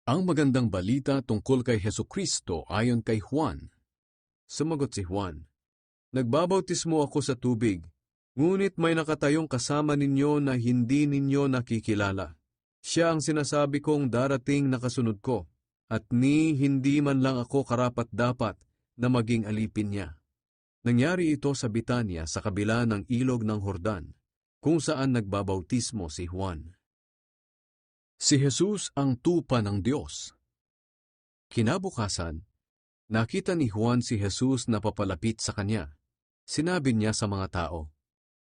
Ang magandang balita tungkol kay Hesukristo ayon kay Juan. Sumagot si Juan, "Nagbabautismo ako sa tubig, ngunit may nakatayong kasama ninyo na hindi ninyo nakikilala. Siya ang sinasabi kong darating na kasunod ko, at hindi man lang ako karapat-dapat na maging alipin niya." Nangyari ito sa Betania sa kabila ng ilog ng Jordan, kung saan nagbabautismo si Juan. Si Jesus ang tupa ng Diyos. Kinabukasan, nakita ni Juan si Jesus na papalapit sa kanya. Sinabi niya sa mga tao,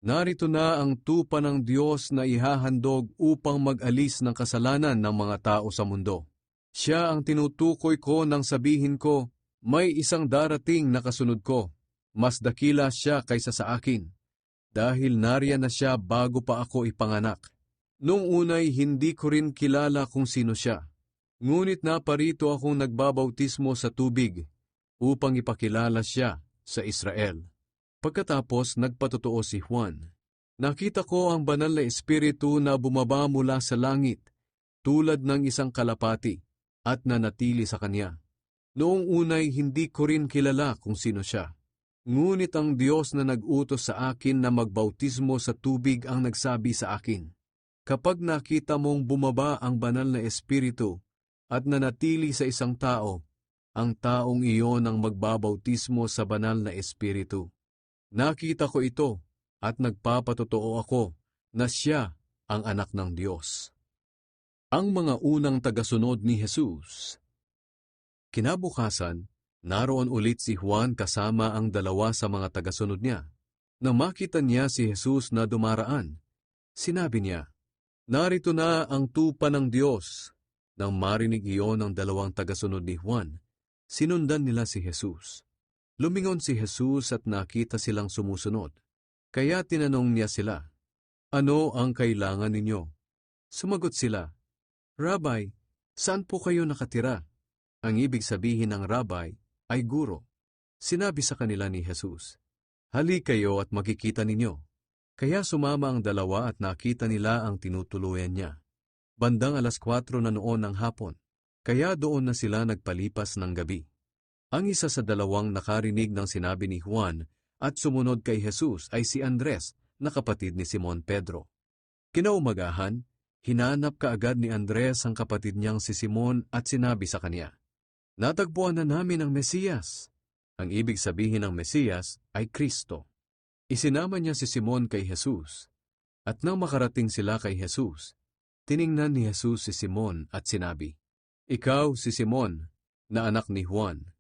"Narito na ang tupa ng Diyos na ihahandog upang mag-alis ng kasalanan ng mga tao sa mundo. Siya ang tinutukoy ko nang sabihin ko, may isang darating na kasunod ko. Mas dakila siya kaysa sa akin, dahil nariyan na siya bago pa ako ipanganak. Noong unay hindi ko rin kilala kung sino siya, ngunit naparito akong nagbabautismo sa tubig upang ipakilala siya sa Israel." Pagkatapos nagpatotoo si Juan, "Nakita ko ang banal na espiritu na bumaba mula sa langit, tulad ng isang kalapati, at nanatili sa kanya. Noong unay hindi ko rin kilala kung sino siya. Ngunit ang Diyos na nag-utos sa akin na magbautismo sa tubig ang nagsabi sa akin, kapag nakita mong bumaba ang banal na espiritu at nanatili sa isang tao, ang taong iyon ang magbabautismo sa banal na espiritu. Nakita ko ito at nagpapatotoo ako na siya ang anak ng Diyos." Ang mga unang tagasunod ni Jesus. Kinabukasan, naroon ulit si Juan kasama ang dalawa sa mga tagasunod niya. Nang makita niya si Jesus na dumaraan, sinabi niya, "Narito na ang tupa ng Diyos." Nang marinig iyon ng dalawang tagasunod ni Juan, sinundan nila si Jesus. Lumingon si Jesus at nakita silang sumusunod. Kaya tinanong niya sila, "Ano ang kailangan ninyo?" Sumagot sila, "Rabbi, saan po kayo nakatira?" Ang ibig sabihin ng Rabbi ay guro. Sinabi sa kanila ni Jesus, "Hali kayo at makikita ninyo." Kaya sumama ang dalawa at nakita nila ang tinutuluyan niya. Bandang 4:00 na noon ng hapon, kaya doon na sila nagpalipas ng gabi. Ang isa sa dalawang nakarinig ng sinabi ni Juan at sumunod kay Jesus ay si Andres, na kapatid ni Simon Pedro. Kinaumagahan, hinanap kaagad ni Andres ang kapatid niyang si Simon at sinabi sa kanya, "Natagpuan na namin ang Mesiyas." Ang ibig sabihin ng Mesiyas ay Kristo. Isinama niya si Simon kay Jesus, at nang makarating sila kay Jesus, tiningnan ni Jesus si Simon at sinabi, "Ikaw si Simon, na anak ni Juan.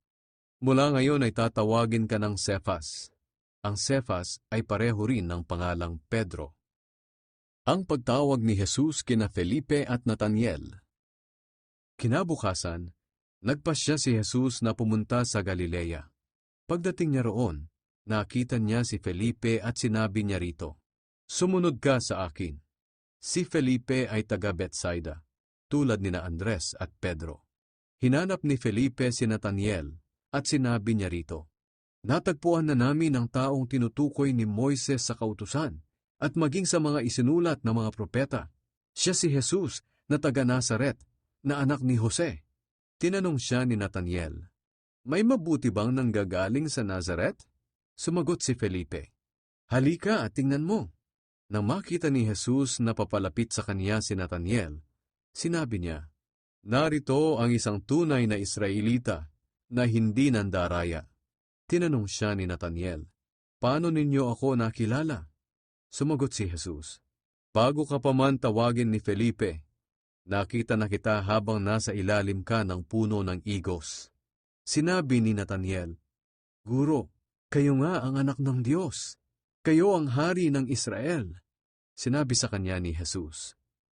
Mula ngayon ay tatawagin ka ng Cefas." Ang Cefas ay pareho rin ng pangalang Pedro. Ang pagtawag ni Jesus kina Felipe at Nataniel. Kinabukasan, nagpasya si Jesus na pumunta sa Galilea. Pagdating niya roon, nakita niya si Felipe at sinabi niya rito, "Sumunod ka sa akin." Si Felipe ay taga Betsaida, tulad nina Andres at Pedro. Hinanap ni Felipe si Nataniel at sinabi niya rito, "Natagpuan na namin ang taong tinutukoy ni Moises sa kautusan at maging sa mga isinulat ng mga propeta. Siya si Jesus na taga Nazaret, na anak ni Jose." Tinanong siya ni Nataniel, "May mabuti bang nanggagaling sa Nazaret?" Sumagot si Felipe, "Halika at tingnan mo." Nang makita ni Jesus na papalapit sa kanya si Nataniel, sinabi niya, "Narito ang isang tunay na Israelita na hindi nandaraya." Tinanong siya ni Nataniel, "Paano ninyo ako nakilala?" Sumagot si Jesus, "Bago ka pa man tawagin ni Felipe, nakita na kita habang nasa ilalim ka ng puno ng igos." Sinabi ni Nataniel, "Guro, kayo nga ang anak ng Diyos. Kayo ang hari ng Israel." Sinabi sa kanya ni Jesus,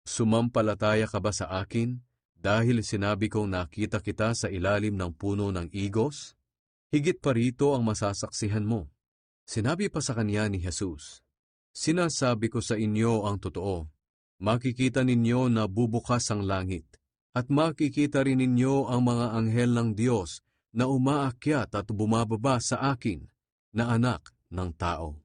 "Sumampalataya ka ba sa akin dahil sinabi kong nakita kita sa ilalim ng puno ng igos? Higit pa rito ang masasaksihan mo." Sinabi pa sa kanya ni Jesus, "Sinasabi ko sa inyo ang totoo. Makikita ninyo na bubukas ang langit, at makikita rin ninyo ang mga anghel ng Diyos na umaakyat at bumababa sa akin, na anak ng tao."